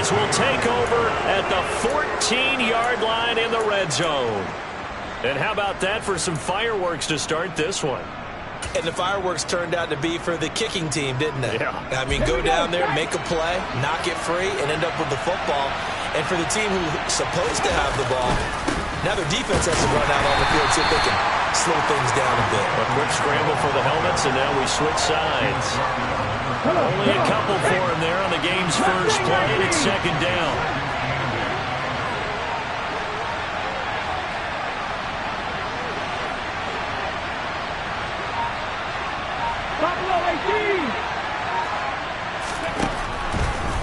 As we'll take over at the 14-yard line in the red zone. And how about that for some fireworks to start this one? And the fireworks turned out to be for the kicking team, didn't it? Yeah. I mean, go down there, make a play, knock it free, and end up with the football. And for the team who's supposed to have the ball, now their defense has to run out on the field, see if they can slow things down a bit. A quick scramble for the helmets, and now we switch sides. Only a couple for him there on the game's first play, and it's second down.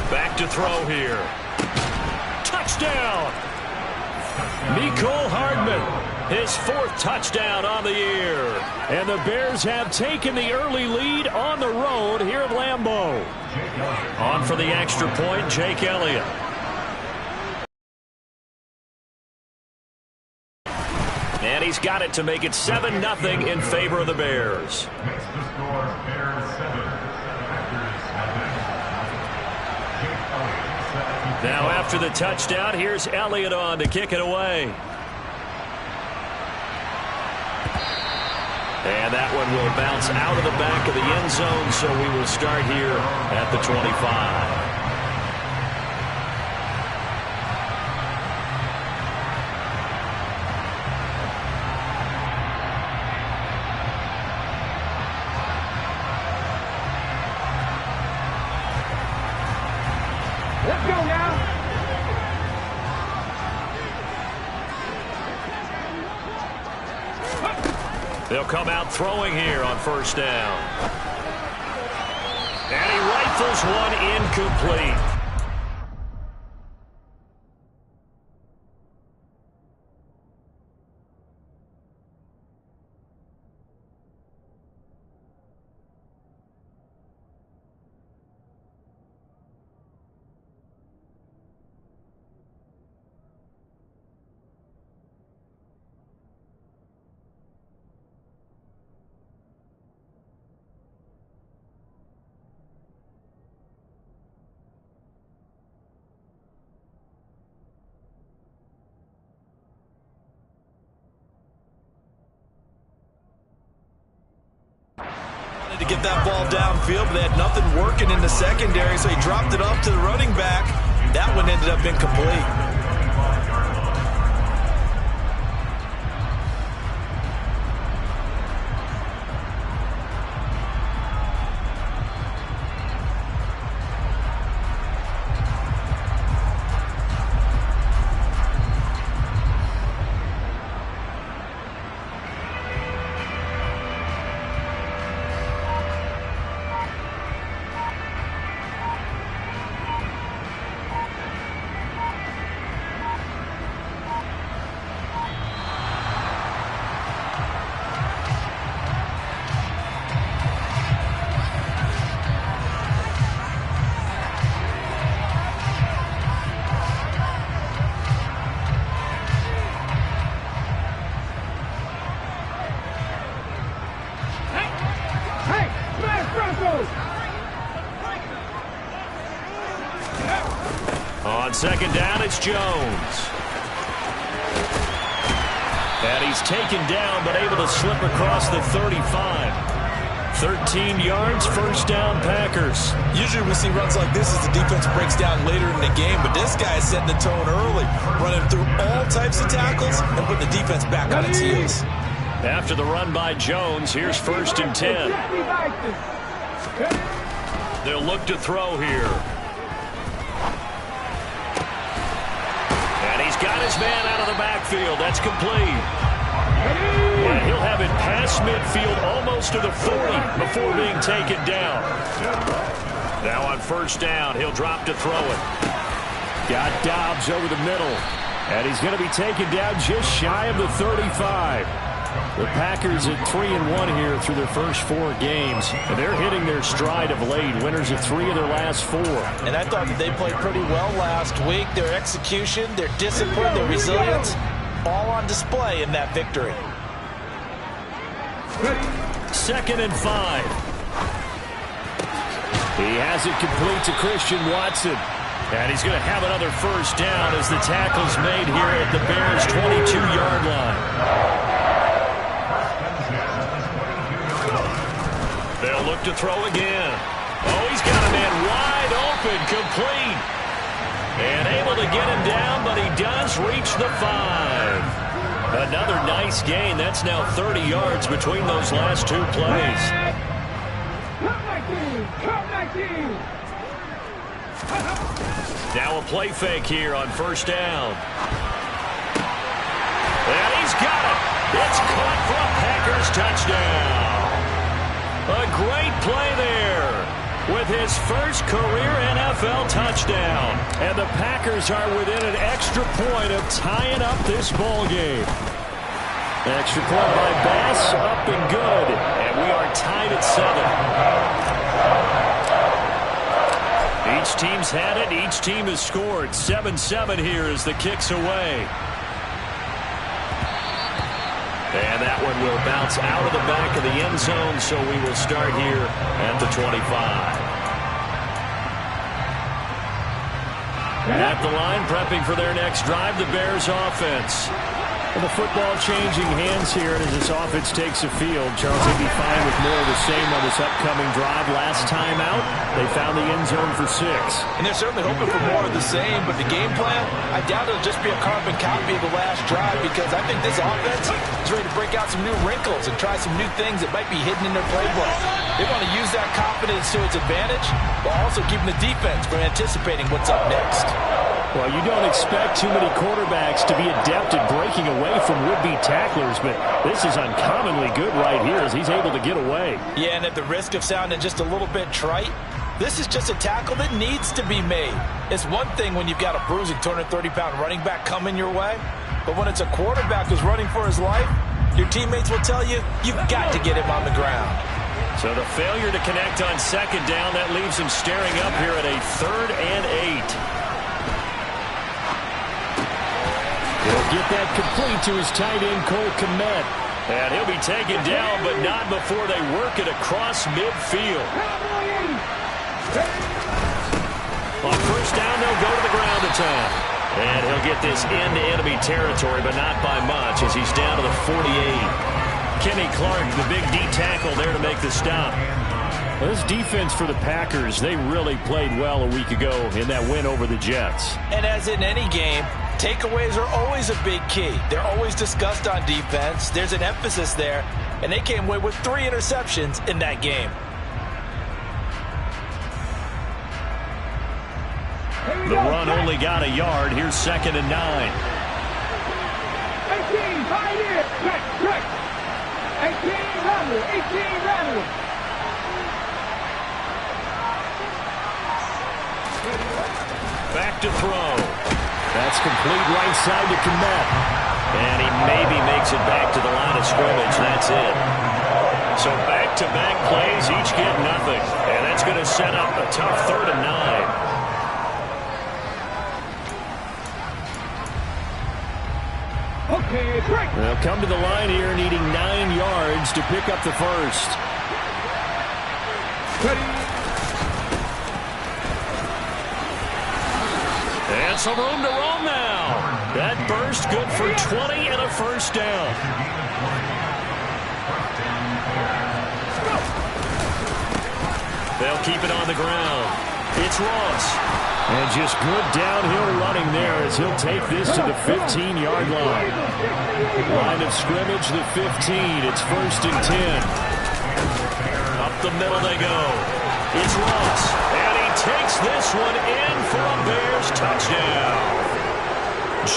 Back to throw here. Touchdown! Mecole Hardman, his fourth touchdown on the year. And the Bears have taken the early lead on the road here at Lambeau. On for the extra point, Jake Elliott. And he's got it to make it 7-0 in favor of the Bears. Now after the touchdown, here's Elliott on to kick it away. And that one will bounce out of the back of the end zone, so we will start here at the 25. Let's go now. They'll come out throwing here on first down. And he rifles one incomplete. To get that ball downfield, but they had nothing working in the secondary, so he dropped it off to the running back. That one ended up incomplete. On second down, it's Jones. And he's taken down, but able to slip across the 35. 13 yards, first down, Packers. Usually we see runs like this as the defense breaks down later in the game, but this guy is setting the tone early, running through all types of tackles and putting the defense back on its heels. After the run by Jones, here's first and 10. They'll look to throw here. And he's got his man out of the backfield. That's complete. And he'll have it past midfield almost to the 40 before being taken down. Now on first down, he'll drop to throw it. Got Dobbs over the middle. And he's going to be taken down just shy of the 35. The Packers at 3-1 here through their first 4 games. And they're hitting their stride of late. Winners of 3 of their last 4. And I thought that they played pretty well last week. Their execution, their discipline, their resilience, all on display in that victory. Second and 5. He has it complete to Christian Watson. And he's going to have another first down as the tackle's made here at the Bears' 22-yard line. They'll look to throw again. Oh, he's got a man wide open, complete. And able to get him down, but he does reach the 5. Another nice gain. That's now 30 yards between those last two plays. Now a play fake here on first down. And he's got it. It's caught for a Packers touchdown. A great play there with his first career NFL touchdown. And the Packers are within an extra point of tying up this ball game. Extra point by Bass, up and good. And we are tied at 7. Each team's had it. Each team has scored. 7-7 here as the kick's away. And that one will bounce out of the back of the end zone, so we will start here at the 25. At the line, prepping for their next drive, the Bears offense. And the football changing hands here as this offense takes the field. Charles, they'd be fine with more of the same on this upcoming drive. Last time out, they found the end zone for 6. And they're certainly hoping for more of the same, but the game plan, I doubt it'll just be a carbon copy of the last drive, because I think this offense is ready to break out some new wrinkles and try some new things that might be hidden in their playbook. They want to use that confidence to its advantage, while also keeping the defense from anticipating what's up next. Well, you don't expect too many quarterbacks to be adept at breaking away from would-be tacklers, but this is uncommonly good right here as he's able to get away. Yeah, and at the risk of sounding just a little bit trite, this is just a tackle that needs to be made. It's one thing when you've got a bruising 230-pound running back coming your way, but when it's a quarterback who's running for his life, your teammates will tell you, you've got to get him on the ground. So the failure to connect on second down, that leaves him staring up here at a 3rd and 8. He'll get that complete to his tight end, Cole Kmet. And he'll be taken down, but not before they work it across midfield. On first down, they'll go to the ground attack. And he'll get this into enemy territory, but not by much, as he's down to the 48. Kenny Clark, the big D tackle there to make the stop. Well, this defense for the Packers, they really played well a week ago in that win over the Jets. And as in any game, takeaways are always a big key. They're always discussed on defense. There's an emphasis there, and they came away with 3 interceptions in that game. The run only got a yard. Here's 2nd and 9. 18, right here. Check. 18, rattle. Back to throw. That's complete right side to Kmet. And he maybe makes it back to the line of scrimmage. That's it. So back-to-back plays, each get nothing. And that's going to set up a tough 3rd and 9. Okay, break. They'll come to the line here needing 9 yards to pick up the first. Ready. And some room to roam now. That burst good for 20 and a first down. They'll keep it on the ground. It's Ross. And just good downhill running there as he'll take this to the 15-yard line. Line of scrimmage, the 15. It's 1st and 10. Up the middle they go. It's Ross. And he takes this one in for a Bears touchdown.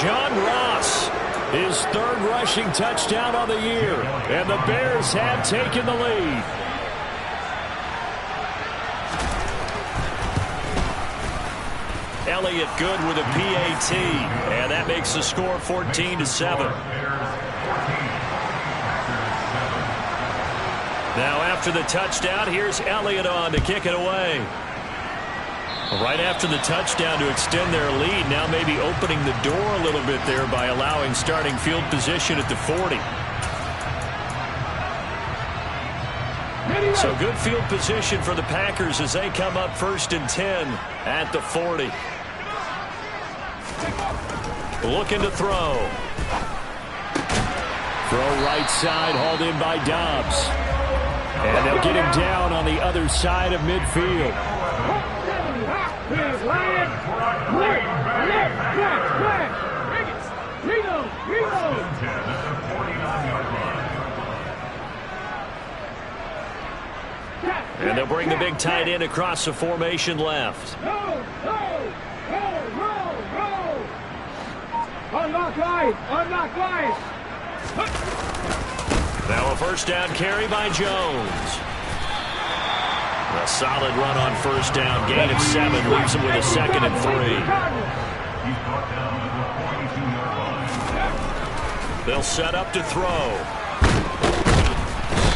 John Ross, his 3rd rushing touchdown of the year. And the Bears have taken the lead. Elliott good with a PAT. And that makes the score 14-7. Now after the touchdown, here's Elliott on to kick it away. Right after the touchdown to extend their lead, now maybe opening the door a little bit there by allowing starting field position at the 40. So good field position for the Packers as they come up 1st and 10 at the 40. Looking to throw. Throw right side, hauled in by Dobbs. And they'll get him down on the other side of midfield. And they'll bring the big tight end across the formation left. Unlock line! Unlock line! Now a first down carry by Jones. A solid run on first down. Gain of 7 leaves him with a 2nd and 3. They'll set up to throw.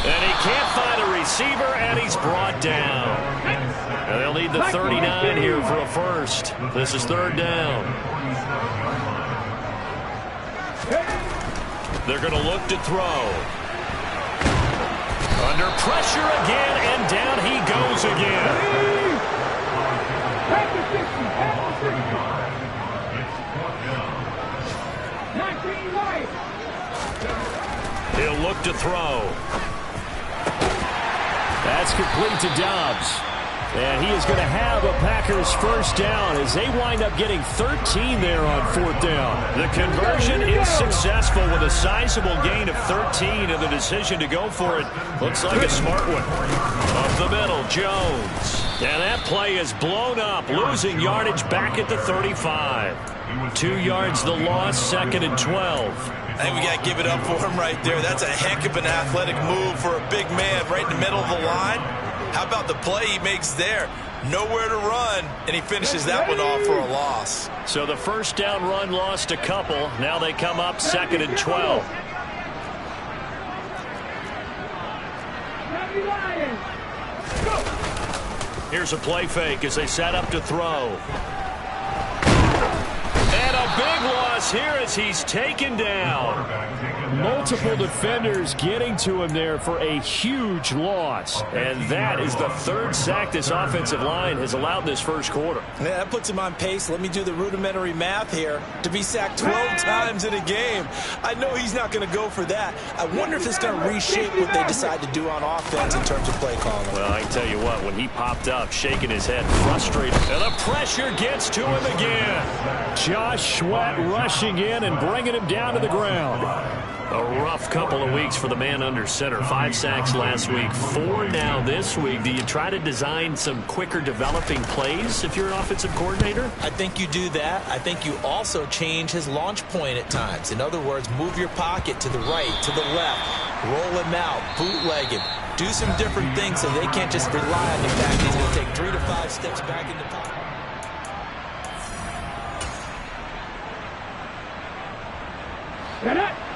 And he can't find a receiver, and he's brought down. And they'll need the 39 here for a first. This is 3rd down. They're going to look to throw. Under pressure again, and down he goes again. He'll look to throw. That's complete to Dobbs. And he is going to have a Packers first down as they wind up getting 13 there on 4th down. The conversion is successful with a sizable gain of 13, and the decision to go for it looks like a smart one. Up the middle, Jones. And that play is blown up, losing yardage back at the 35. 2 yards the loss, 2nd and 12. I think we got to give it up for him right there. That's a heck of an athletic move for a big man right in the middle of the line. How about the play he makes there? Nowhere to run, and he finishes that one off for a loss. So the first down run lost a couple. Now they come up 2nd and 12. Here's a play fake as they set up to throw. And a big loss here as he's taken down. Multiple defenders getting to him there for a huge loss. And that is the 3rd sack this offensive line has allowed in this first quarter. Yeah, that puts him on pace. Let me do the rudimentary math here. To be sacked 12 times in a game. I know he's not going to go for that. I wonder if it's going to reshape what they decide to do on offense in terms of play calling. Well, I can tell you what, when he popped up, shaking his head, frustrated, and the pressure gets to him again. Josh Sweat rushing in and bringing him down to the ground. A rough couple of weeks for the man under center. 5 sacks last week, 4 now this week. Do you try to design some quicker developing plays if you're an offensive coordinator? I think you do that. I think you also change his launch point at times. In other words, move your pocket to the right, to the left, roll him out, bootleg him. Do some different things so they can't just rely on the fact he's going to take 3 to 5 steps back in the pocket.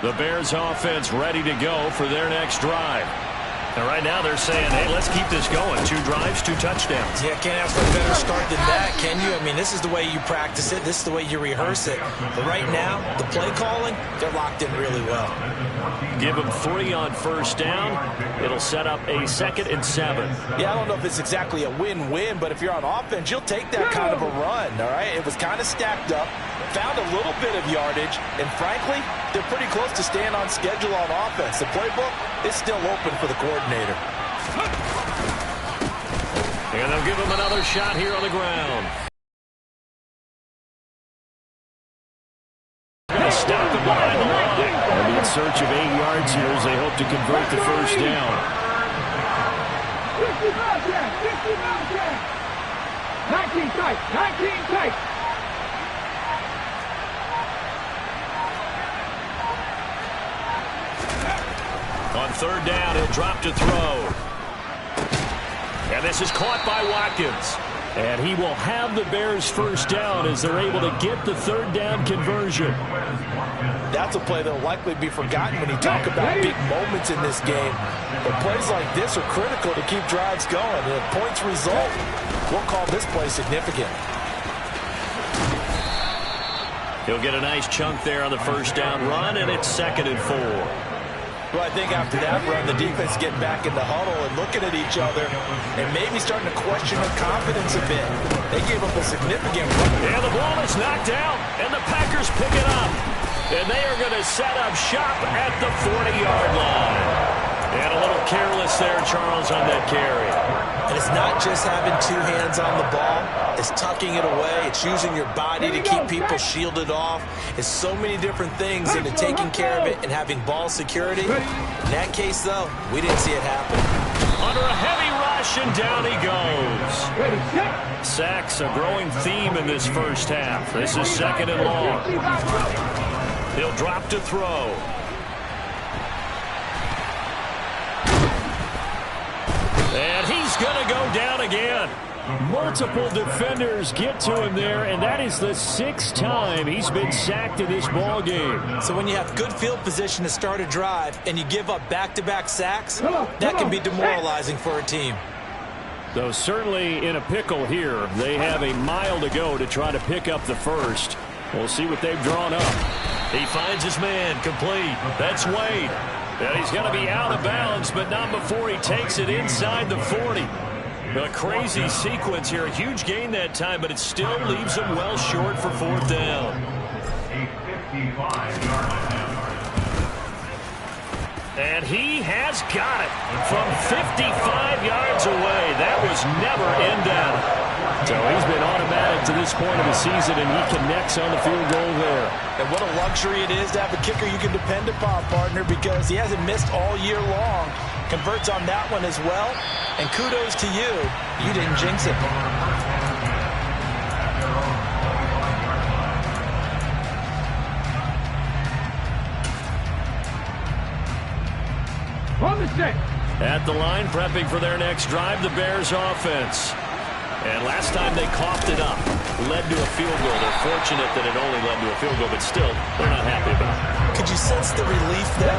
The Bears offense ready to go for their next drive. And right now they're saying, hey, let's keep this going. 2 drives, 2 touchdowns. Yeah, can't ask for a better start than that, can you? I mean, this is the way you practice it. This is the way you rehearse it. But right now, the play calling, they're locked in really well. Give them 3 on first down. It'll set up a 2nd and 7. Yeah, I don't know if it's exactly a win-win, but if you're on offense, you'll take that kind of a run, all right? It was kind of stacked up, found a little bit of yardage, and frankly, they're pretty close to staying on schedule on offense. The playbook is still open for the coordinator. And they'll give him another shot here on the ground. Going to stop him behind the line. They'll be in search of 8 yards here as they hope to convert the first down. 19 tight, 19 tight. On 3rd down, he'll drop to throw. And this is caught by Watkins. And he will have the Bears first down as they're able to get the 3rd down conversion. That's a play that will likely be forgotten when you talk about big moments in this game. But plays like this are critical to keep drives going. And if points result, we'll call this play significant. He'll get a nice chunk there on the first down run, and it's 2nd and 4. Well, I think after that run, the defense getting back in the huddle and looking at each other and maybe starting to question their confidence a bit. They gave up a significant run. And the ball is knocked out, and the Packers pick it up. And they are going to set up shop at the 40-yard line. And a little careless there, Charles, on that carry. And it's not just having two hands on the ball. It's tucking it away. It's using your body to keep people shielded off. It's so many different things into taking care of it and having ball security. In that case, though, we didn't see it happen. Under a heavy rush, and down he goes. Sacks, a growing theme in this first half. This is 2nd and long. He'll drop to throw. And he's going to go down again. Multiple defenders get to him there, and that is the 6th time he's been sacked in this ball game. So when you have good field position to start a drive and you give up back-to-back sacks, that can be demoralizing for a team. Though certainly in a pickle here. They have a mile to go to try to pick up the first. We'll see what they've drawn up. He finds his man, complete. That's Wade. And he's going to be out of bounds, but not before he takes it inside the 40. A crazy sequence here. A huge gain that time, but it still leaves him well short for 4th down. And he has got it from 55 yards away. That was never in doubt. So he's been automatic to this point of the season, and he connects on the field goal there. And what a luxury it is to have a kicker you can depend upon, partner, because he hasn't missed all year long. Converts on that one as well. And kudos to you. You didn't jinx it. On the set. At the line, prepping for their next drive, the Bears offense. And last time they coughed it up, led to a field goal. They're fortunate that it only led to a field goal, but still, they're not happy about it. Could you sense the relief then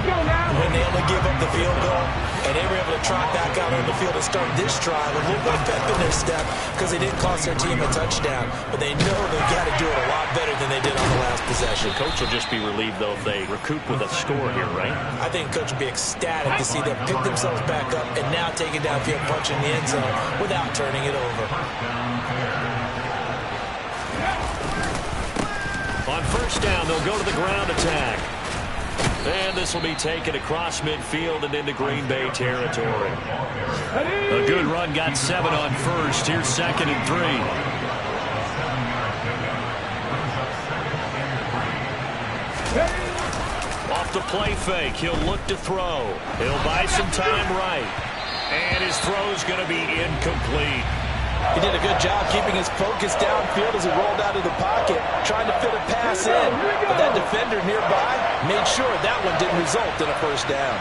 when they only gave up the field goal and they were able to trot back out on the field and start this drive a little more pep in their step because they didn't cost their team a touchdown, but they know they've got to do it a lot better than they did on the last possession. The coach will just be relieved, though, if they recoup with a score here, right? I think coach will be ecstatic to see them pick themselves back up and now take it downfield, punch in the end zone without turning it over. On 1st down, they'll go to the ground attack. And this will be taken across midfield and into Green Bay territory. A good run, got 7 on 1st. Here's 2nd and 3. Off the play fake, he'll look to throw. He'll buy some time right. And his throw's going to be incomplete. He did a good job keeping his focus downfield as he rolled out of the pocket, trying to fit a pass in. But that defender nearby made sure that one didn't result in a 1st down.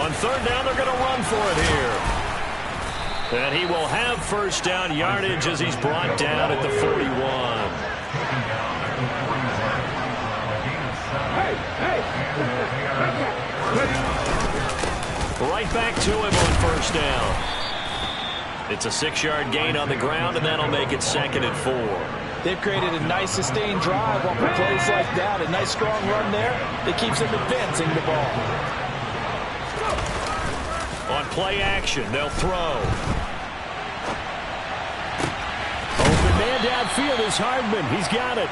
On 3rd down, they're going to run for it here. And he will have 1st down yardage as he's brought down at the 41. Right back to him on 1st down. It's a 6-yard gain on the ground, and that'll make it 2nd and 4. They've created a nice sustained drive off of plays like that. A nice strong run there that keeps them advancing the ball. On play action, they'll throw. Open man downfield is Hardman. He's got it.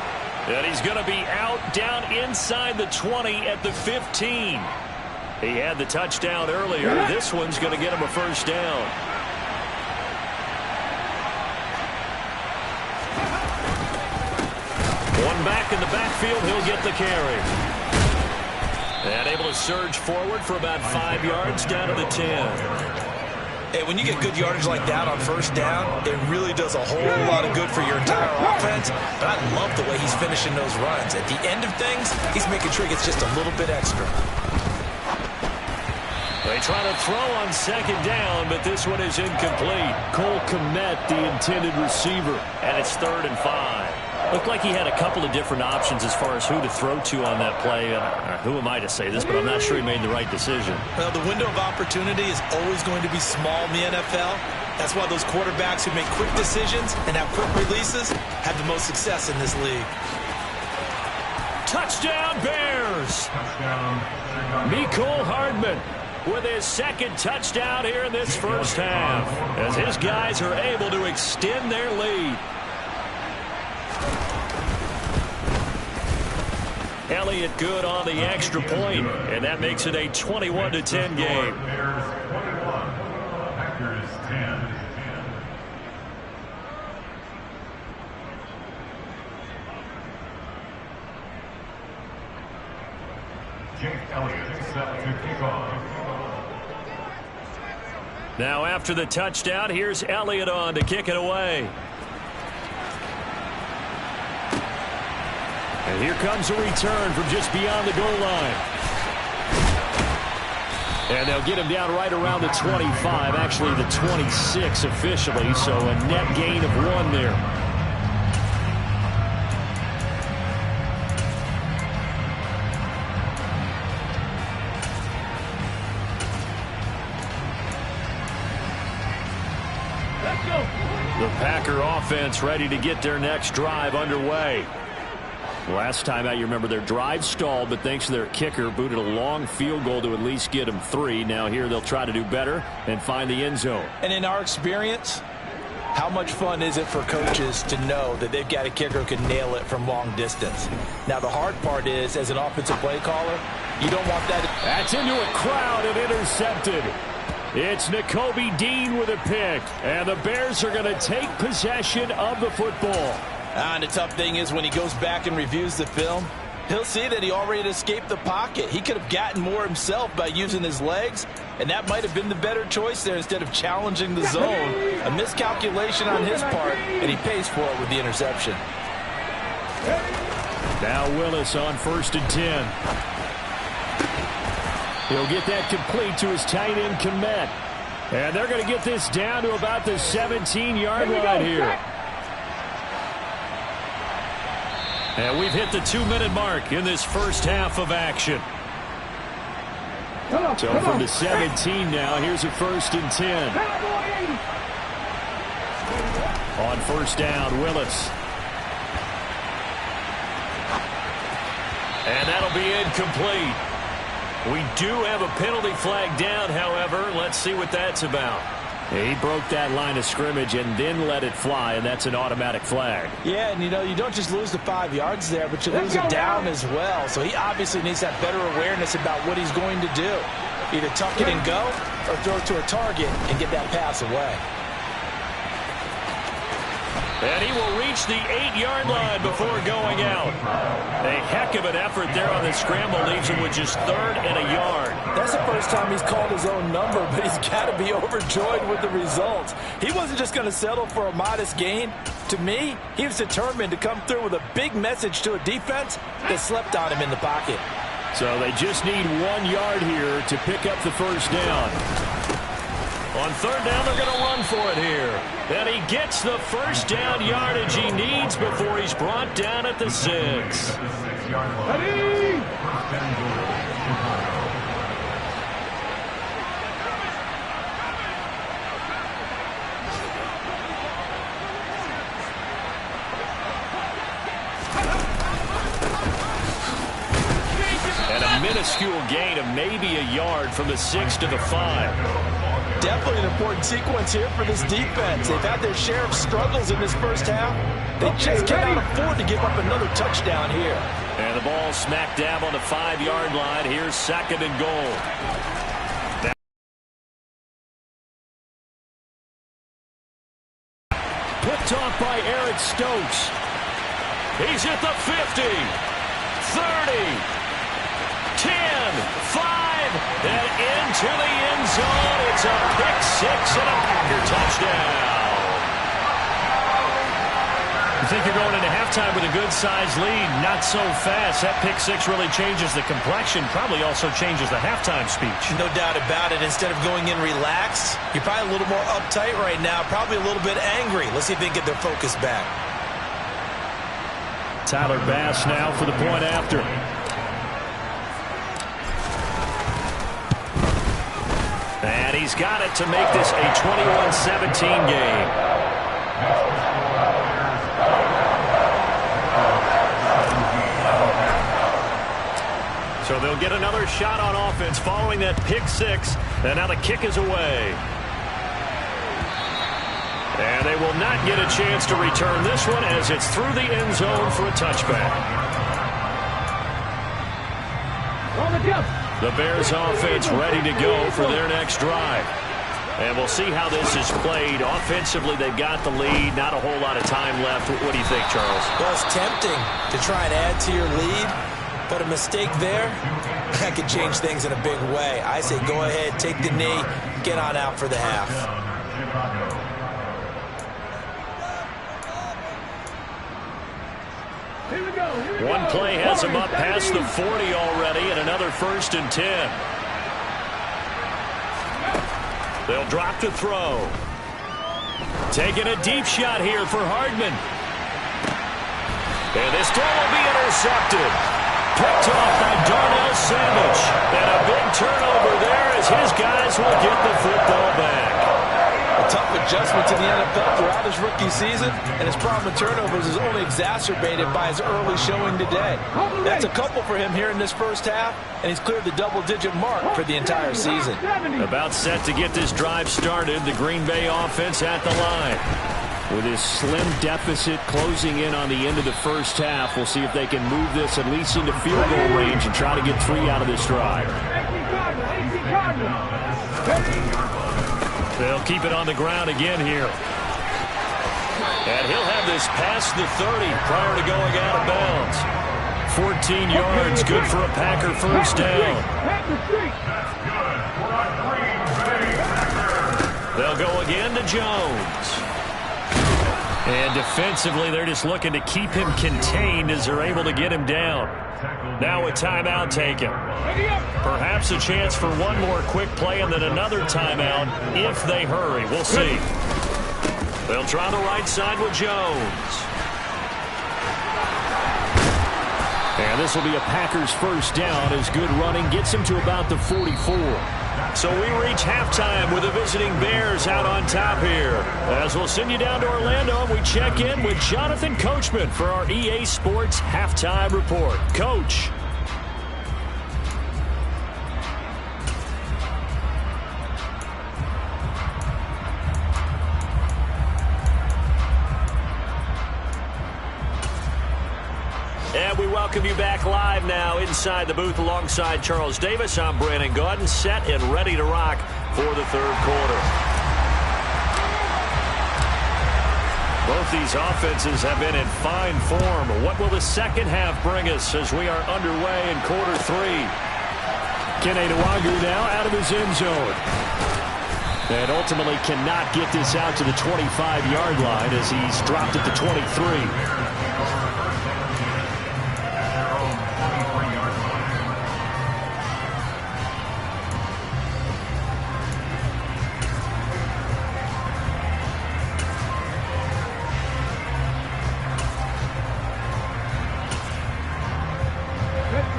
And he's going to be out down inside the 20 at the 15. He had the touchdown earlier. This one's going to get him a 1st down. One back in the backfield. He'll get the carry. And able to surge forward for about 5 yards down to the 10. Hey, when you get good yardage like that on 1st down, it really does a whole lot of good for your entire offense. But I love the way he's finishing those runs. At the end of things, he's making sure he gets just a little bit extra. They try to throw on 2nd down, but this one is incomplete. Cole Kmet, the intended receiver, and it's 3rd and 5. Looked like he had a couple of different options as far as who to throw to on that play. Who am I to say this, but I'm not sure he made the right decision. Well, the window of opportunity is always going to be small in the NFL, That's why those quarterbacks who make quick decisions and have quick releases have the most success in this league. Touchdown, Bears! Mecole Hardman with his second touchdown here in this first half, as his guys are able to extend their lead. Elliott good on the extra point, and that makes it a 21-10 game. Now after the touchdown, here's Elliott on to kick it away. And here comes a return from just beyond the goal line. And they'll get him down right around the 25, actually the 26 officially, so a net gain of 1 there. The Packer offense ready to get their next drive underway. Last time out, you remember their drive stalled, but thanks to their kicker, booted a long field goal to at least get them 3. Now here they'll try to do better and find the end zone. And in our experience, how much fun is it for coaches to know that they've got a kicker who can nail it from long distance? Now the hard part is, as an offensive play caller, you don't want that. That's into a crowd and intercepted. It's Nakobe Dean with a pick, and the Bears are going to take possession of the football. And the tough thing is when he goes back and reviews the film, he'll see that he already escaped the pocket. He could have gotten more himself by using his legs, and that might have been the better choice there instead of challenging the zone. A miscalculation on his part, and he pays for it with the interception. Now Willis on 1st and 10. He'll get that complete to his tight end, Kmet. And they're going to get this down to about the 17-yard line here. And we've hit the 2-minute mark in this first half of action. So from the 17 now, here's a 1st and 10. On 1st down, Willis. And that'll be incomplete. We do have a penalty flag down, however. Let's see what that's about. He broke that line of scrimmage and then let it fly, and that's an automatic flag. Yeah, and you don't just lose the 5 yards there, but you lose it down as well. So he obviously needs to have better awareness about what he's going to do. Either tuck it and go or throw it to a target and get that pass away. And he will reach the 8-yard line before going out. A heck of an effort there on the scramble, leaves him with just 3rd and a yard. That's the first time he's called his own number, but he's got to be overjoyed with the results. He wasn't just going to settle for a modest gain. To me, he was determined to come through with a big message to a defense that slept on him in the pocket. So they just need 1 yard here to pick up the 1st down. On 3rd down, they're going to run for it here. And he gets the 1st down yardage he needs before he's brought down at the 6. And a minuscule gain of maybe a yard from the 6 to the 5. Definitely an important sequence here for this defense. They've had their share of struggles in this first half. They just cannot afford to give up another touchdown here. And the ball smack dab on the 5-yard line. Here's 2nd and goal. Picked off by Eric Stokes. He's at the 50, 30, 10, 5. And into the end zone. It's a pick-6 and a Packer touchdown. You think you're going into halftime with a good-sized lead. Not so fast. That pick-6 really changes the complexion. Probably also changes the halftime speech. No doubt about it. Instead of going in relaxed, you're probably a little more uptight right now. Probably a little bit angry. Let's see if they can get their focus back. Tyler Bass now for the point after. And he's he's got it to make this a 21-17 game. So they'll get another shot on offense following that pick six. And now the kick is away. And they will not get a chance to return this one as it's through the end zone for a touchback. The Bears offense ready to go for their next drive. And we'll see how this is played. Offensively, they've got the lead. Not a whole lot of time left. What do you think, Charles? Well, it's tempting to try and add to your lead, but a mistake there, that could change things in a big way. I say go ahead, take the knee, get on out for the half. One play has him up past the 40 already, and another 1st and 10. They'll drop to throw. Taking a deep shot here for Hardman. And this throw will be intercepted. Picked off by Darnell Savage. And a big turnover there as his guys will get the football back. A tough adjustment to the NFL throughout his rookie season, and his problem with turnovers is only exacerbated by his early showing today. That's a couple for him here in this first half, and he's cleared the double-digit mark for the entire season. About set to get this drive started, the Green Bay offense at the line. With his slim deficit closing in on the end of the first half, we'll see if they can move this at least into field goal range and try to get 3 out of this drive. They'll keep it on the ground again here. And he'll have this past the 30 prior to going out of bounds. 14 yards, good for a Packer first down. They'll go again to Jones. And defensively, they're just looking to keep him contained as they're able to get him down. Now a timeout taken. Perhaps a chance for one more quick play and then another timeout if they hurry. We'll see. They'll try the right side with Jones. And this will be a Packers first down as good running gets him to about the 44. So we reach halftime with the visiting Bears out on top here. As we'll send you down to Orlando, we check in with Jonathan Coachman for our EA Sports Halftime Report. Coach. And we welcome you back live now inside the booth alongside Charles Davis. I'm Brandon Gaudin, set and ready to rock for the third quarter. Both these offenses have been in fine form. What will the second half bring us as we are underway in quarter 3? Kene Nwangwu now out of his end zone. And ultimately cannot get this out to the 25-yard line as he's dropped at the 23.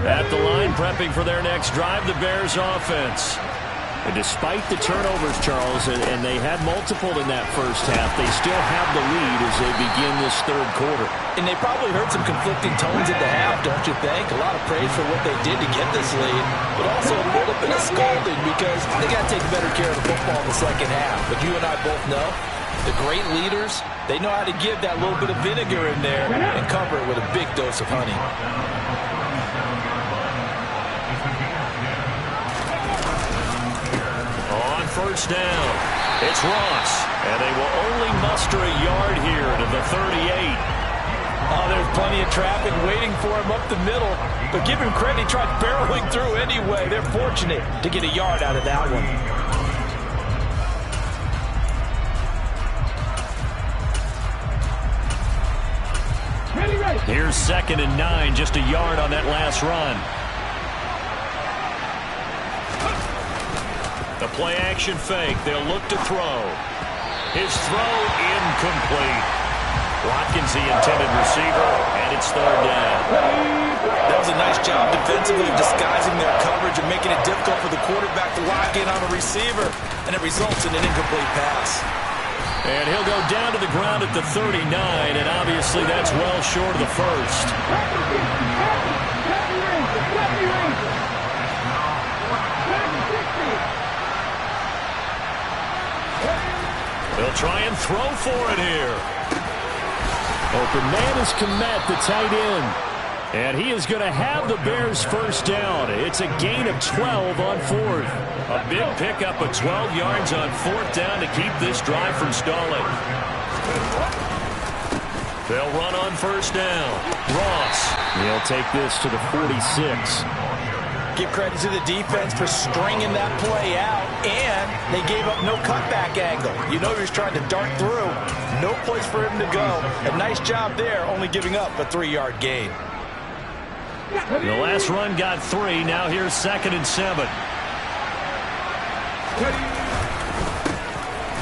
At the line, prepping for their next drive, the Bears offense. And despite the turnovers, Charles, and they had multiple in that first half, they still have the lead as they begin this third quarter. And they probably heard some conflicting tones at the half, don't you think? A lot of praise for what they did to get this lead, but also a little bit of scolding because they got to take better care of the football in the second half. But you and I both know the great leaders, they know how to give that little bit of vinegar in there and cover it with a big dose of honey. First down. It's Ross. And they will only muster a yard here to the 38. Oh, there's plenty of traffic waiting for him up the middle. But give him credit, he tried barreling through anyway. They're fortunate to get a yard out of that one. Here's 2nd and 9, just a yard on that last run. The play-action fake. They'll look to throw. His throw incomplete. Watkins the intended receiver, and it's third down. That was a nice job defensively of disguising their coverage and making it difficult for the quarterback to lock in on a receiver, and it results in an incomplete pass. And he'll go down to the ground at the 39, and obviously that's well short of the first. They'll try and throw for it here. Open man is Kmet, the tight end. And he is going to have the Bears first down. It's a gain of 12 on fourth. A big pickup of 12 yards on fourth down to keep this drive from stalling. They'll run on first down. Ross. He'll take this to the 46. Give credit to the defense for stringing that play out, and they gave up no cutback angle. You know he was trying to dart through. No place for him to go. A nice job there, only giving up a 3-yard gain. The last run got 3. Now here's 2nd and 7.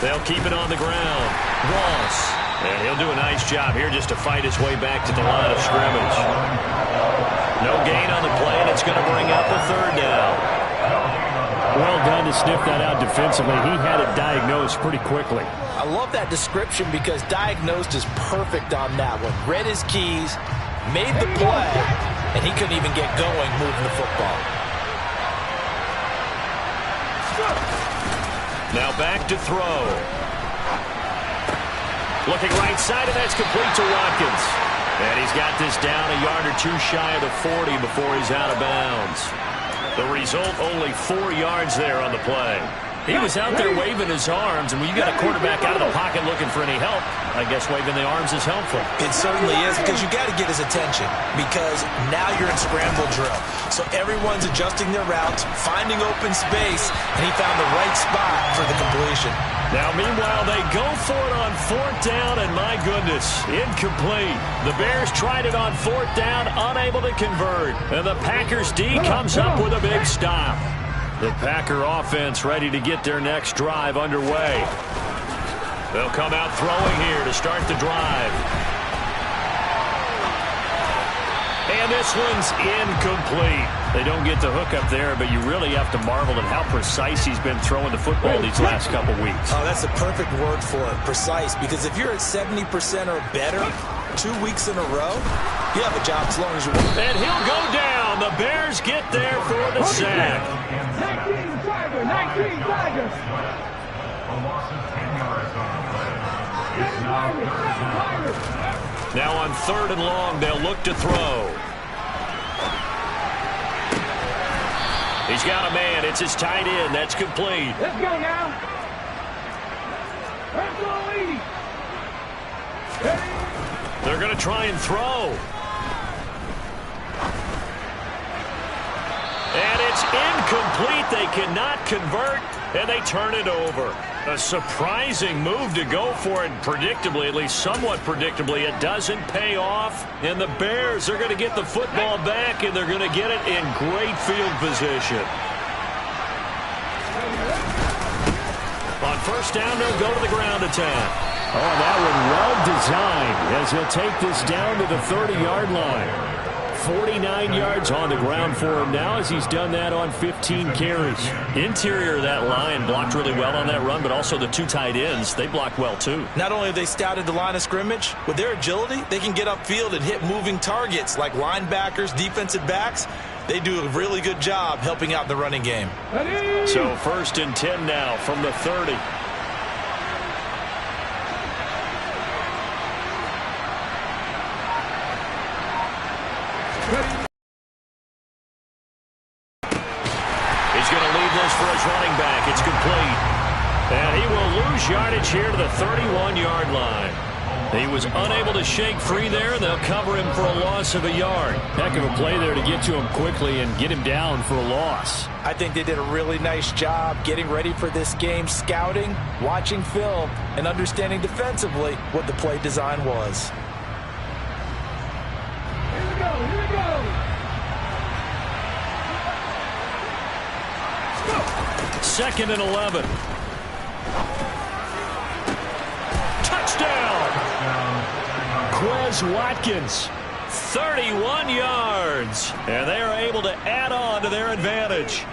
They'll keep it on the ground. Ross. And he'll do a nice job here just to fight his way back to the line of scrimmage. No gain on the play, and it's going to bring up a third down. Well done to sniff that out defensively. He had it diagnosed pretty quickly. I love that description because diagnosed is perfect on that one. Read his keys, made the play, and he couldn't even get going moving the football. Now back to throw. Looking right side, and that's complete to Watkins. And he's got this down a yard or 2 shy of the 40 before he's out of bounds. The result, only 4 yards there on the play. He was out there waving his arms, and when you got a quarterback out of the pocket looking for any help, I guess waving the arms is helpful. It certainly is, because you got to get his attention, because now you're in scramble drill. So everyone's adjusting their routes, finding open space, and he found the right spot for the completion. Now, meanwhile, they go for it on 4th down, and my goodness, incomplete. The Bears tried it on 4th down, unable to convert. And the Packers D comes up with a big stop. The Packer offense ready to get their next drive underway. They'll come out throwing here to start the drive. And this one's incomplete. They don't get the hook up there, but you really have to marvel at how precise he's been throwing the football these last couple weeks. Oh, that's the perfect word for it, precise. Because if you're at 70% or better 2 weeks in a row, you have a job as long as you want. And he'll go down. The Bears get there for the sack. 19 Tigers, 19 Tigers. Now on 3rd and long, they'll look to throw. He's got a man. It's his tight end. That's complete. Let's go now. Let's go, Lee. They're going to try and throw. And it's incomplete. They cannot convert, and they turn it over. A surprising move to go for it, predictably, at least somewhat predictably. It doesn't pay off, and the Bears are going to get the football back, and they're going to get it in great field position. On 1st down, they'll go to the ground attack. Oh, that one well designed as he'll take this down to the 30-yard line. 49 yards on the ground for him now as he's done that on 15 carries. Interior of that line blocked really well on that run, but also the 2 tight ends, they blocked well too. Not only have they scouted the line of scrimmage, with their agility, they can get upfield and hit moving targets like linebackers, defensive backs. They do a really good job helping out the running game. So 1st and 10 now from the 30. He's going to leave this for his running back. It's complete. And he will lose yardage here to the 31-yard line. He was unable to shake free there. They'll cover him for a loss of a yard. Heck of a play there to get to him quickly and get him down for a loss. I think they did a really nice job getting ready for this game, scouting, watching film, and understanding defensively what the play design was. Here we go, here we go. 2nd and 11. Touchdown! was Watkins. 31 yards. And they are able to add on to their advantage.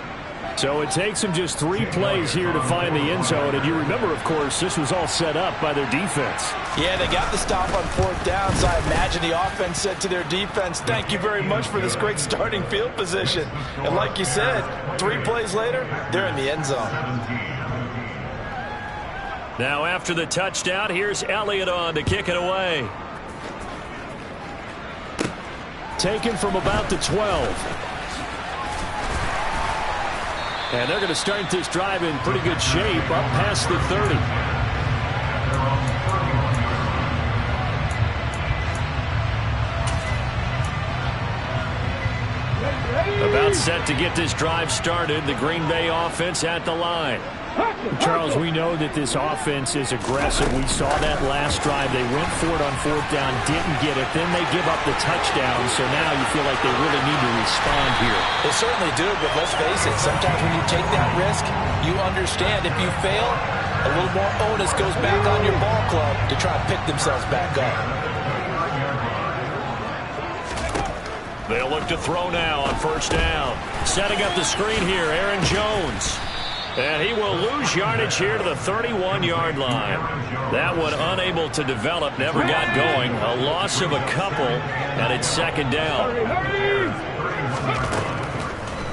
So it takes them just 3 plays here to find the end zone. And you remember, of course, this was all set up by their defense. Yeah, they got the stop on 4th down, so I imagine the offense said to their defense, thank you very much for this great starting field position. And like you said, 3 plays later, they're in the end zone. Now after the touchdown, here's Elliott on to kick it away. Taken from about the 12. And they're going to start this drive in pretty good shape up past the 30. About set to get this drive started. The Green Bay offense at the line. Charles, we know that this offense is aggressive. We saw that last drive. They went for it on 4th down, didn't get it. Then they give up the touchdown. So now you feel like they really need to respond here. They certainly do, but let's face it. Sometimes when you take that risk, you understand if you fail, a little more onus goes back on your ball club to try to pick themselves back up. They'll look to throw now on 1st down. Setting up the screen here, Aaron Jones. And he will lose yardage here to the 31-yard line. That one unable to develop, never got going. A loss of a couple, and it's 2nd down.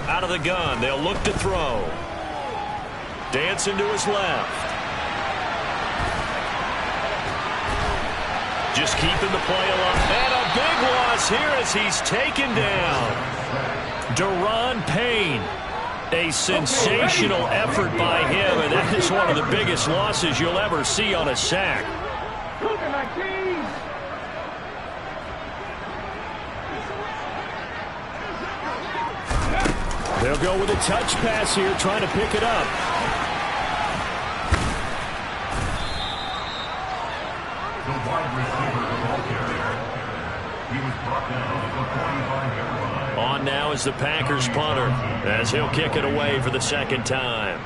Out of the gun, they'll look to throw. Dancing to his left. Just keeping the play alive. And a big loss here as he's taken down. Daron Payne. A sensational effort by him, and that is one of the biggest losses you'll ever see on a sack. They'll go with a touch pass here, trying to pick it up. The wide receiver of the ball carrier. He was brought down at the 45-yard line. On now is the Packers punter, as he'll kick it away for the 2nd time.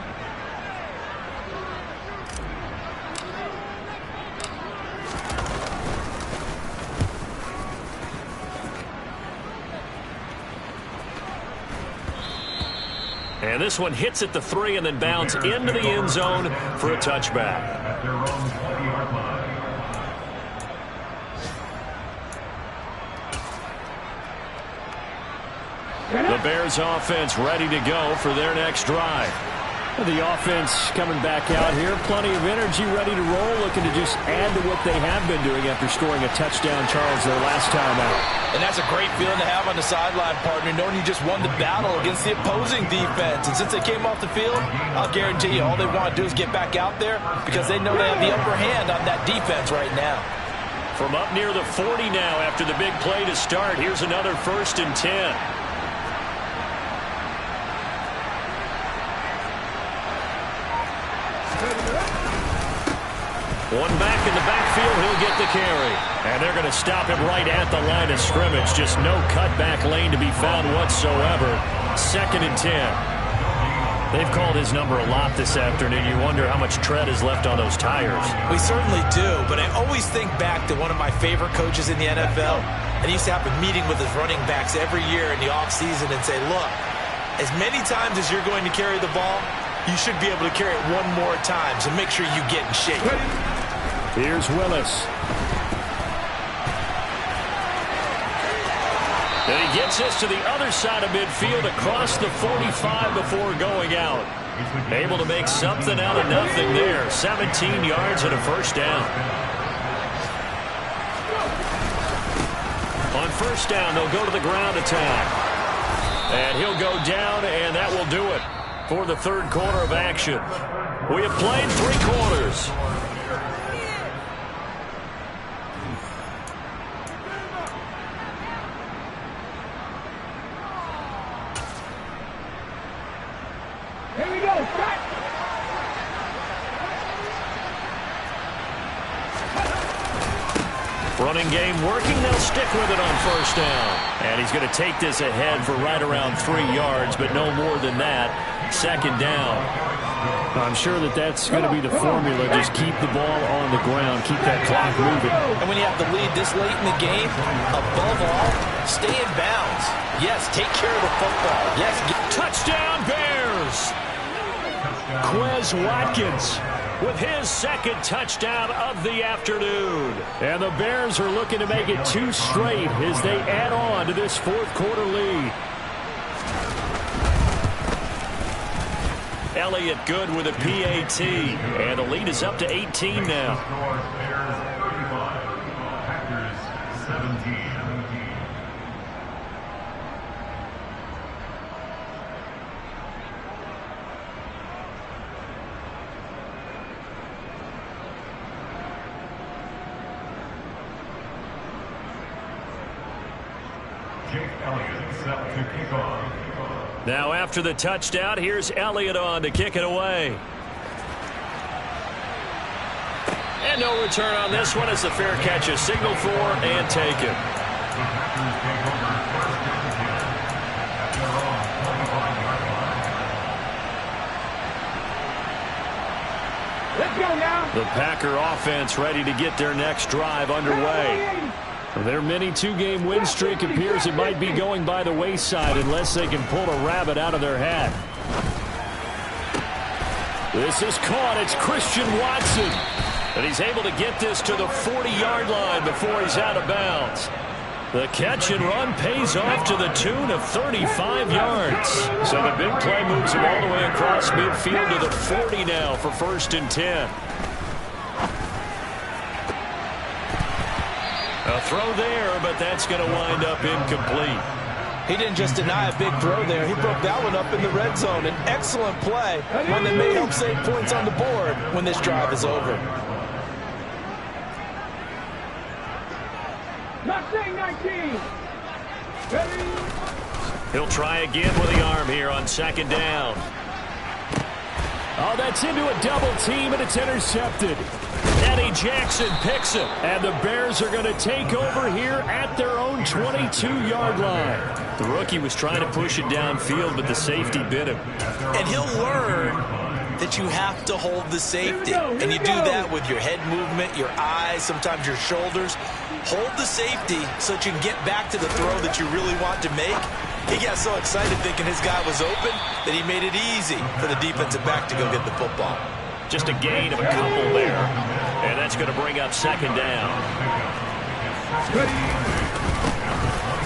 And this one hits at the 3 and then bounds into the end zone for a touchback. At their own 20-yard line. The Bears offense ready to go for their next drive. The offense coming back out here. Plenty of energy, ready to roll, looking to just add to what they have been doing after scoring a touchdown, Charles, their last time out. And that's a great feeling to have on the sideline, partner, knowing you just won the battle against the opposing defense. And since they came off the field, I'll guarantee you all they want to do is get back out there because they know they have the upper hand on that defense right now. From up near the 40 now after the big play to start, here's another 1st and 10. One back in the backfield, he'll get the carry. And they're going to stop him right at the line of scrimmage. Just no cutback lane to be found whatsoever. 2nd and 10. They've called his number a lot this afternoon. You wonder how much tread is left on those tires. We certainly do, but I always think back to one of my favorite coaches in the NFL. And he used to have a meeting with his running backs every year in the offseason and say, look, as many times as you're going to carry the ball, you should be able to carry it one more time, so make sure you get in shape. Here's Willis. And he gets us to the other side of midfield across the 45 before going out. Able to make something out of nothing there. 17 yards and a 1st down. On 1st down, they'll go to the ground attack. And he'll go down, and that will do it for the 3rd quarter of action. We have played 3 quarters. Here we go. Start. Running game working. They'll stick with it on 1st down. And he's going to take this ahead for right around 3 yards, but no more than that. 2nd down. I'm sure that's going to be the formula. Just keep the ball on the ground. Keep that clock moving. And when you have the lead this late in the game, above all, stay in bounds. Yes, take care of the football. Yes. Touchdown, Bears! Quez Watkins with his second touchdown of the afternoon. And the Bears are looking to make it 2 straight as they add on to this fourth-quarter lead. Elliott good with a PAT, and the lead is up to 18 now. Packers 17. Jake Elliott set to kick off. Now after the touchdown, here's Elliott on to kick it away. And no return on this one as the fair catch is signaled for and taken. Let's go now. The Packer offense ready to get their next drive underway. Their mini 2-game win streak appears it might be going by the wayside unless they can pull a rabbit out of their hat. This is caught. It's Christian Watson. And he's able to get this to the 40-yard line before he's out of bounds. The catch and run pays off to the tune of 35 yards. So the big play moves him all the way across midfield to the 40 now for 1st and 10. A throw there, but that's going to wind up incomplete. He didn't just deny a big throw there. He broke that one up in the red zone. An excellent play, one that may help save points on the board when this drive is over. Not saying 19. Ready? He'll try again with the arm here on 2nd down. Oh, that's into a double team, and it's intercepted. Eddie Jackson picks it, and the Bears are going to take over here at their own 22-yard line. The rookie was trying to push it downfield, but the safety bit him. And he'll learn that you have to hold the safety. And you do that with your head movement, your eyes, sometimes your shoulders. Hold the safety so that you can get back to the throw that you really want to make. He got so excited thinking his guy was open that he made it easy for the defensive back to go get the football. Just a gain of a couple there. And that's going to bring up 2nd down.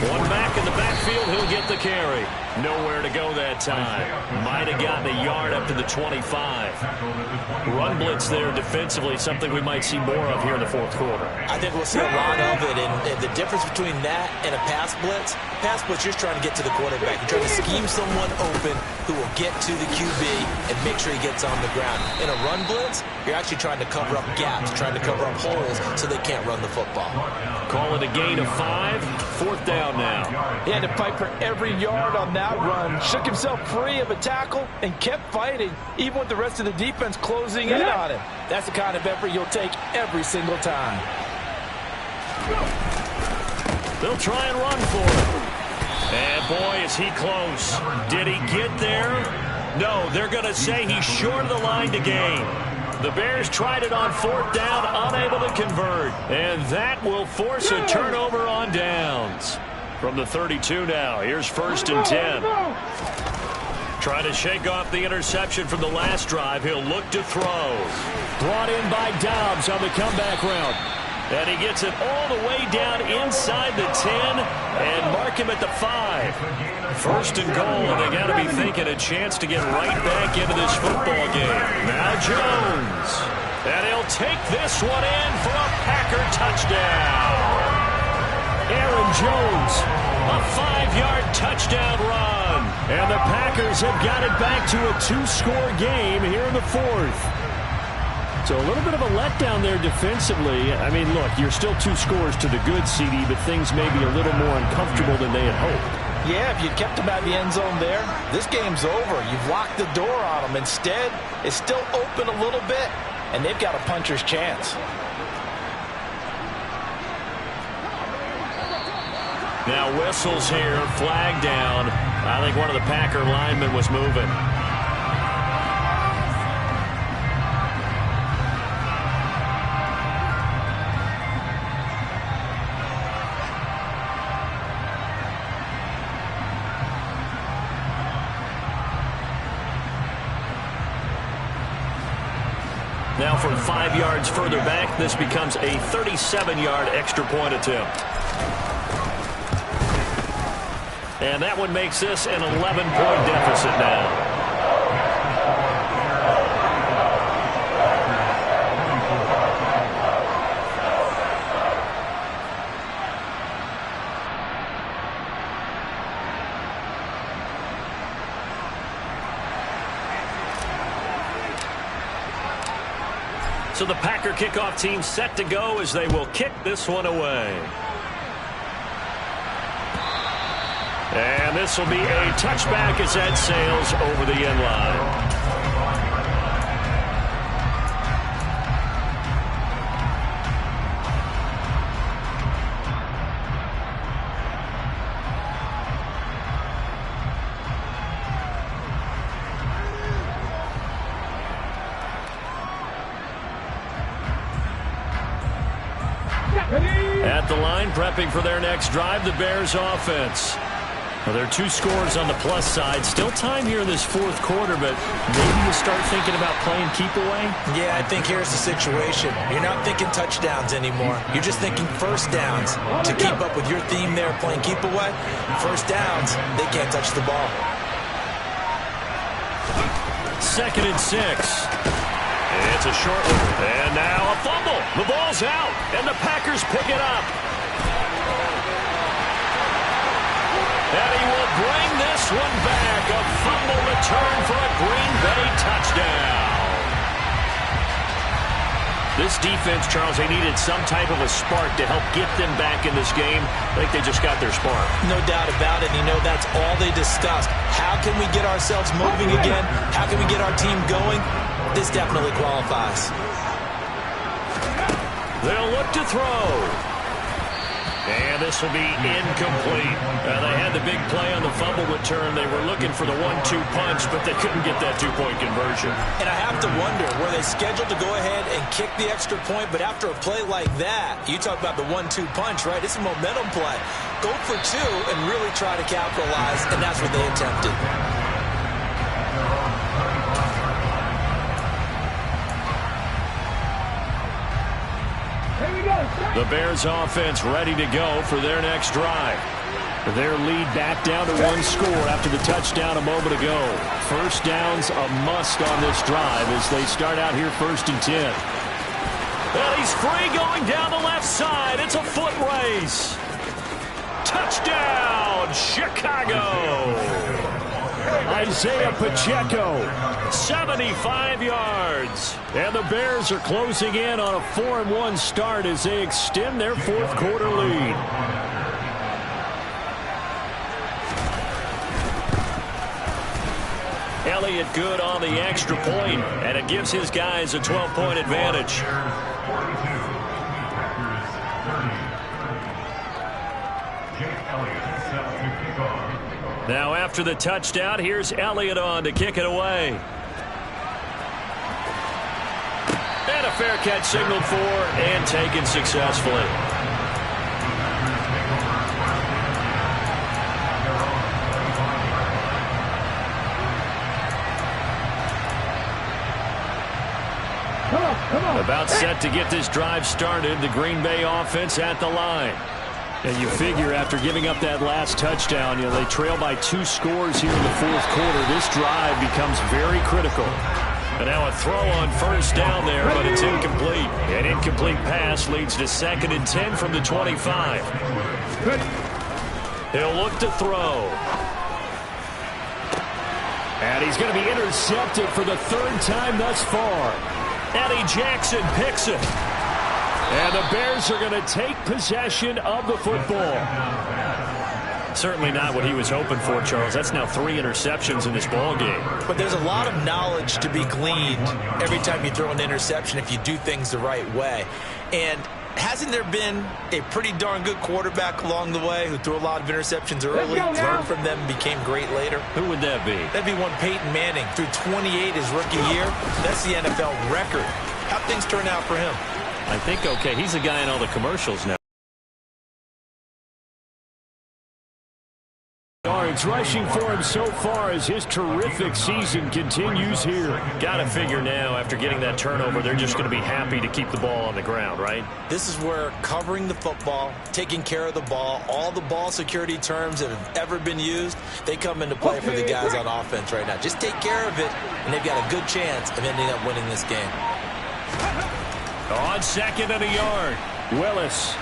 One back in the backfield, he'll get the carry. Nowhere to go that time. Might have gotten a yard up to the 25. Run blitz there defensively, something we might see more of here in the 4th quarter. I think we'll see a lot of it, and the difference between that and a pass blitz, you're trying to get to the quarterback. You're trying to scheme someone open who will get to the QB and make sure he gets on the ground. In a run blitz, you're actually trying to cover up gaps, trying to cover up holes so they can't run the football. Call it a gain of 5, 4th down now. He had to fight for every yard on that run, shook himself free of a tackle, and kept fighting, even with the rest of the defense closing in on him. That's the kind of effort you'll take every single time. They'll try and run for it. And boy, is he close. Did he get there? No, they're going to say he's short of the line to gain. The Bears tried it on 4th down, unable to convert. And that will force a turnover on downs. From the 32 now, here's 1st and 10. Trying to shake off the interception from the last drive. He'll look to throw. Brought in by Dobbs on the comeback route. And he gets it all the way down inside the 10 and mark him at the 5. 1st and goal, and they got to be thinking a chance to get right back into this football game. Now Jones. And he'll take this one in for a Packer touchdown. Aaron Jones, a 5-yard touchdown run. And the Packers have got it back to a 2-score game here in the 4th. So a little bit of a letdown there defensively. I mean, look, you're still 2 scores to the good, CD, but things may be a little more uncomfortable than they had hoped. Yeah, if you kept them out of the end zone there, this game's over. You've locked the door on them. Instead, it's still open a little bit, and they've got a puncher's chance. Now whistles here, flag down. I think one of the Packer linemen was moving. Now from 5 yards further back, this becomes a 37-yard extra point attempt. And that one makes this an 11-point deficit now. So the Packer kickoff team set to go as they will kick this one away. And this will be a touchback as that sails over the end line. At the line, prepping for their next drive, the Bears offense. Well, there are 2 scores on the plus side. Still time here in this fourth quarter, but maybe you start thinking about playing keep away? Yeah, I think here's the situation. You're not thinking touchdowns anymore. You're just thinking first downs. To keep up with your theme there, playing keep away, first downs, they can't touch the ball. 2nd and 6. It's a short one. And now a fumble. The ball's out, and the Packers pick it up. And he will bring this one back. A fumble return for a Green Bay touchdown. This defense, Charles, they needed some type of a spark to help get them back in this game. I think they just got their spark. No doubt about it. You know, that's all they discussed. How can we get ourselves moving again? How can we get our team going? This definitely qualifies. They'll look to throw. And this will be incomplete. They had the big play on the fumble return. They were looking for the 1-2 punch, but they couldn't get that 2-point conversion. And I have to wonder, were they scheduled to go ahead and kick the extra point? But after a play like that, you talk about the 1-2 punch, right? It's a momentum play. Go for 2 and really try to capitalize, and that's what they attempted. The Bears offense ready to go for their next drive. Their lead back down to 1 score after the touchdown a moment ago. First down's a must on this drive as they start out here 1st and 10. Well, he's free going down the left side. It's a foot race. Touchdown, Chicago. Isaiah Pacheco, 75 yards. And the Bears are closing in on a 4-1 start as they extend their fourth quarter lead. Elliott good on the extra point, and it gives his guys a 12-point advantage. Now after the touchdown, here's Elliott on to kick it away. And a fair catch signaled for and taken successfully. About set to get this drive started, the Green Bay offense at the line. And you figure after giving up that last touchdown, they trail by 2 scores here in the fourth quarter. This drive becomes very critical. And now a throw on first down there, but it's incomplete. An incomplete pass leads to 2nd and 10 from the 25. He'll look to throw. And he's going to be intercepted for the 3rd time thus far. Eddie Jackson picks it. And the Bears are going to take possession of the football. Certainly not what he was hoping for, Charles. That's now 3 interceptions in this ball game. But there's a lot of knowledge to be gleaned every time you throw an interception if you do things the right way. And hasn't there been a pretty darn good quarterback along the way who threw a lot of interceptions early, learned from them, and became great later? Who would that be? That'd be one Peyton Manning. Threw 28 his rookie year. That's the NFL record. How'd things turn out for him? I think okay. He's the guy in all the commercials now. yards rushing for him so far as his terrific season continues here. Got to figure now, after getting that turnover, they're just going to be happy to keep the ball on the ground, right? This is where covering the football, taking care of the ball, all the ball security terms that have ever been used, they come into play for the guys on offense right now. Just take care of it, and they've got a good chance of ending up winning this game. On 2nd and a yard, Willis.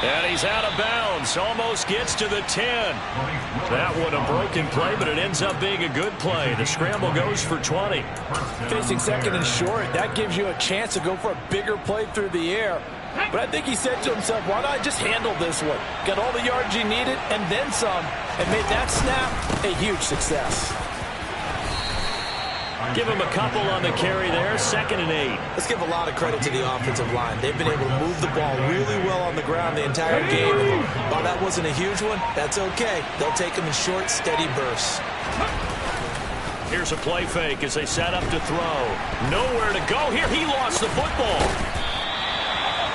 And he's out of bounds. Almost gets to the 10. That one a broken play, but it ends up being a good play. The scramble goes for 20. Facing 2nd and short, that gives you a chance to go for a bigger play through the air. But I think he said to himself, why not just handle this one? Got all the yards he needed and then some, and made that snap a huge success. Give him a couple on the carry there. 2nd and 8. Let's give a lot of credit to the offensive line. They've been able to move the ball really well on the ground the entire game. And while that wasn't a huge one, that's okay. They'll take them in short, steady bursts. Here's a play fake as they set up to throw. Nowhere to go here. He lost the football.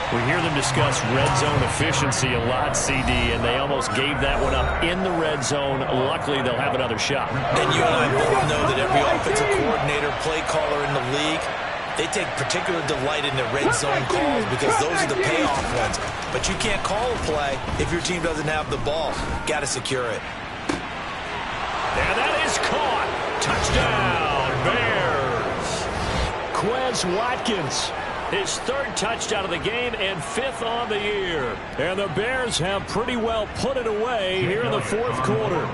We hear them discuss red zone efficiency a lot, CD, and they almost gave that one up in the red zone. Luckily, they'll have another shot. And you and I both know that every offensive coordinator, play caller in the league, they take particular delight in their red zone calls because those are the payoff ones. But you can't call a play if your team doesn't have the ball. Got to secure it. And that is caught. Touchdown, Bears. Quez Watkins. His 3rd touchdown of the game and 5th on the year. And the Bears have pretty well put it away here in the 4th quarter.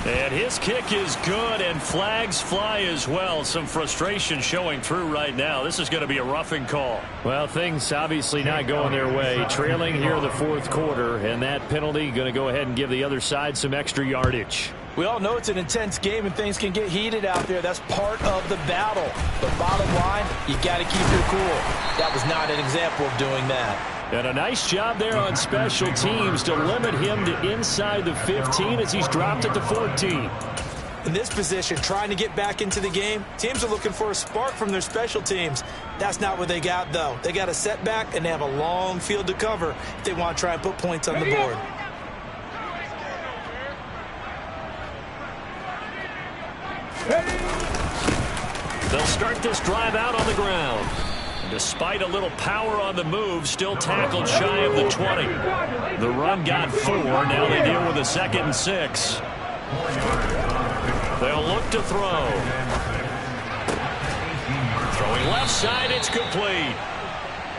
And his kick is good, and flags fly as well. Some frustration showing through right now. This is going to be a roughing call. Well, things obviously not going their way. Trailing here in the 4th quarter, and that penalty going to go ahead and give the other side some extra yardage. We all know it's an intense game and things can get heated out there. That's part of the battle. But bottom line, you got to keep your cool. That was not an example of doing that. And a nice job there on special teams to limit him to inside the 15 as he's dropped at the 14. In this position, trying to get back into the game, teams are looking for a spark from their special teams. That's not what they got, though. They got a setback, and they have a long field to cover if they want to try and put points on the board. They'll start this drive out on the ground. Despite a little power on the move, still tackled shy of the 20. The run got 4. Now they deal with a 2nd and 6. They'll look to throw. Throwing left side, it's complete.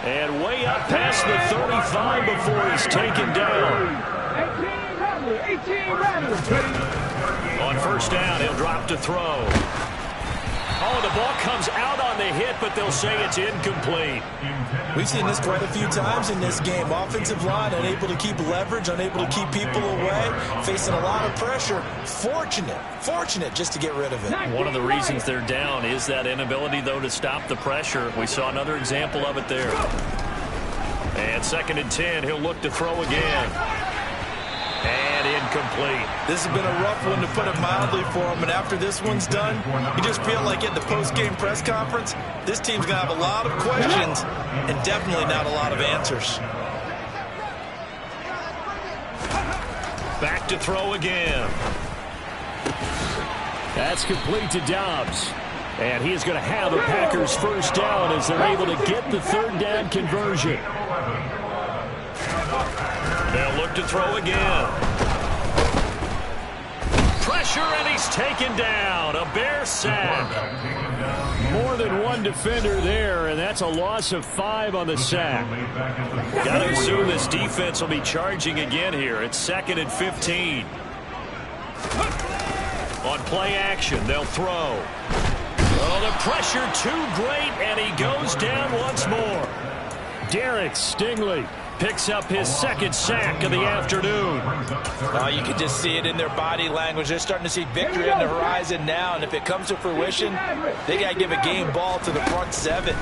And way up past the 35 before he's taken down. 18 Rattlers. On 1st down, he'll drop to throw. Oh, the ball comes out on the hit, but they'll say it's incomplete. We've seen this quite a few times in this game. Offensive line unable to keep leverage, unable to keep people away, facing a lot of pressure. Fortunate just to get rid of it. One of the reasons they're down is that inability, though, to stop the pressure. We saw another example of it there. And 2nd and 10, he'll look to throw again. And incomplete. This has been a rough one, to put it mildly, for him. And after this one's done, you just feel like at the post-game press conference, this team's going to have a lot of questions and definitely not a lot of answers. Back to throw again. That's complete to Dobbs. And he is going to have a Packers 1st down as they're able to get the 3rd down conversion. They'll look to throw again. Pressure, and he's taken down. A Bear sack. More than one defender there, and that's a loss of 5 on the sack. Got to assume this defense will be charging again here. It's 2nd and 15. On play action, they'll throw. Oh, the pressure too great, and he goes down once more. Derek Stingley picks up his 2nd sack of the afternoon. Oh, you can just see it in their body language. They're starting to see victory on the horizon now, and if it comes to fruition, they got to give a game ball to the front 7.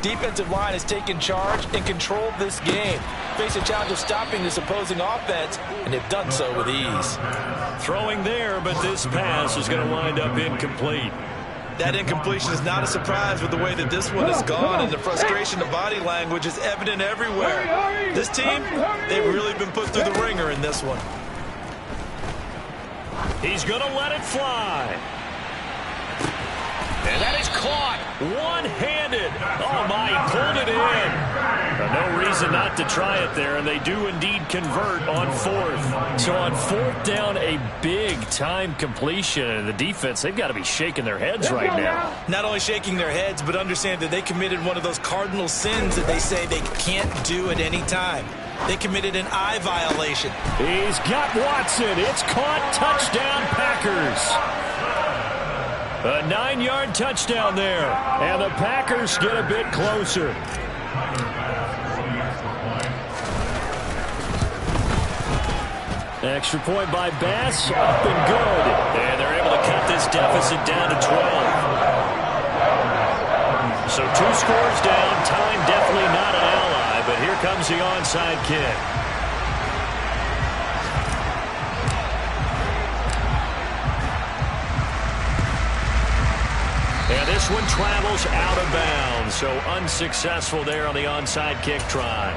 Defensive line has taken charge and controlled this game. Face a challenge of stopping this opposing offense, and they've done so with ease. Throwing there, but this pass is going to wind up incomplete. That incompletion is not a surprise with the way that this one has gone, and the frustration, the body language is evident everywhere. This team, they've really been put through the ringer in this one. He's going to let it fly. And that is caught one-handed. Oh, my, he pulled it in. No reason not to try it there, and they do indeed convert on fourth. So on fourth down, a big-time completion, and the defense, they've got to be shaking their heads right now. Not only shaking their heads, but understand that they committed one of those cardinal sins that they say they can't do at any time. They committed an eye violation. He's got Watson. It's caught. Touchdown, Packers. A 9-yard touchdown there. And the Packers get a bit closer. Extra point by Bass. Up and good. And they're able to cut this deficit down to 12. So 2 scores down. Time definitely not an ally. But here comes the onside kick. And this one travels out of bounds. So unsuccessful there on the onside kick try.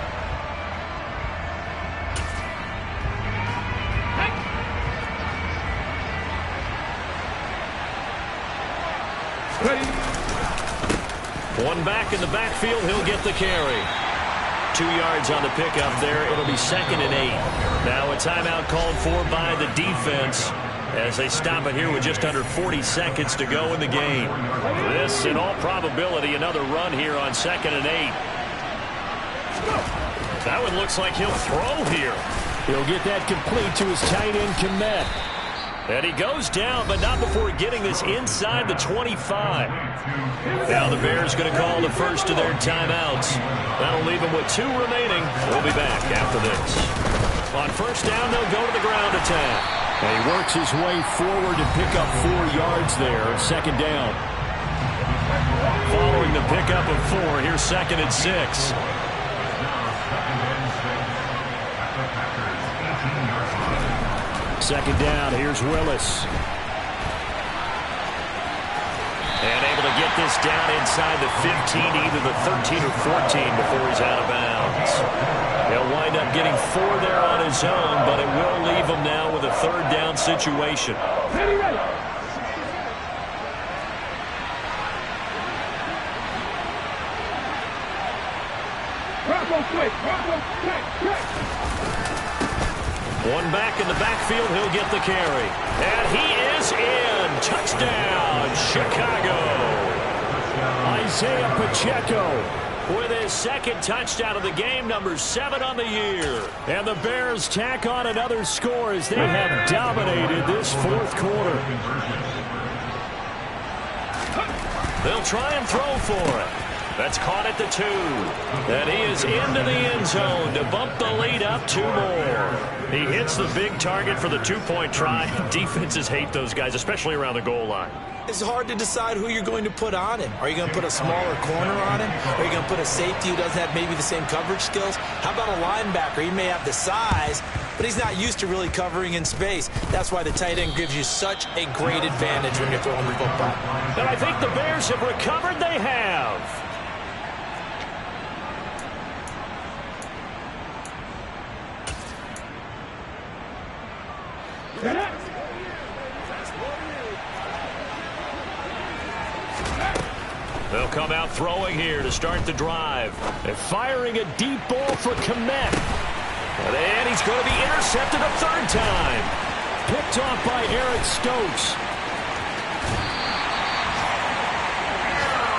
One back in the backfield. He'll get the carry. 2 yards on the pickup there. It'll be 2nd and 8. Now a timeout called for by the defense as they stop it here with just under 40 seconds to go in the game. This, in all probability, another run here on 2nd and 8. That one looks like he'll throw here. He'll get that complete to his tight end, Kmet. And he goes down, but not before getting this inside the 25. Now the Bears going to call the first of their timeouts. That'll leave them with 2 remaining. We'll be back after this. On first down, they'll go to the ground attack. And he works his way forward to pick up 4 yards there. 2nd down. Following the pickup of 4, here's 2nd and 6. Second down, here's Willis. And able to get this down inside the 15, either the 13 or 14 before he's out of bounds. He'll wind up getting 4 there on his own, but it will leave him now with a 3rd down situation. One back in the backfield, he'll get the carry. And he is in. Touchdown, Chicago. Isaiah Pacheco with his 2nd touchdown of the game, number 7 on the year. And the Bears tack on another score as they have dominated this 4th quarter. They'll try and throw for it. That's caught at the 2. And he is into the end zone to bump the lead up 2 more. He hits the big target for the 2-point try. Defenses hate those guys, especially around the goal line. It's hard to decide who you're going to put on him. Are you going to put a smaller corner on him? Are you going to put a safety who doesn't have maybe the same coverage skills? How about a linebacker? He may have the size, but he's not used to really covering in space. That's why the tight end gives you such a great advantage when you're throwing the football. And I think the Bears have recovered. They have. They'll come out throwing here to start the drive. They're firing a deep ball for Kmet. And he's going to be intercepted a 3rd time. Picked off by Eric Stokes.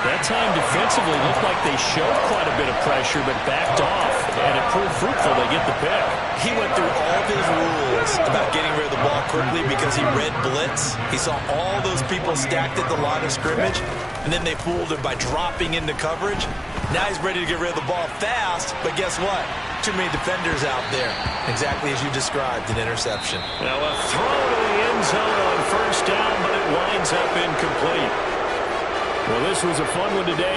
That time defensively looked like they showed quite a bit of pressure but backed off. And it proved fruitful. They get the pick. He went through all of his rules about getting rid of the ball quickly because he read blitz. He saw all those people stacked at the line of scrimmage, and then they fooled him by dropping into coverage. Now he's ready to get rid of the ball fast, but guess what? Too many defenders out there. Exactly as you described, an interception. Now a throw to the end zone on first down, but it winds up incomplete. Well, this was a fun one today.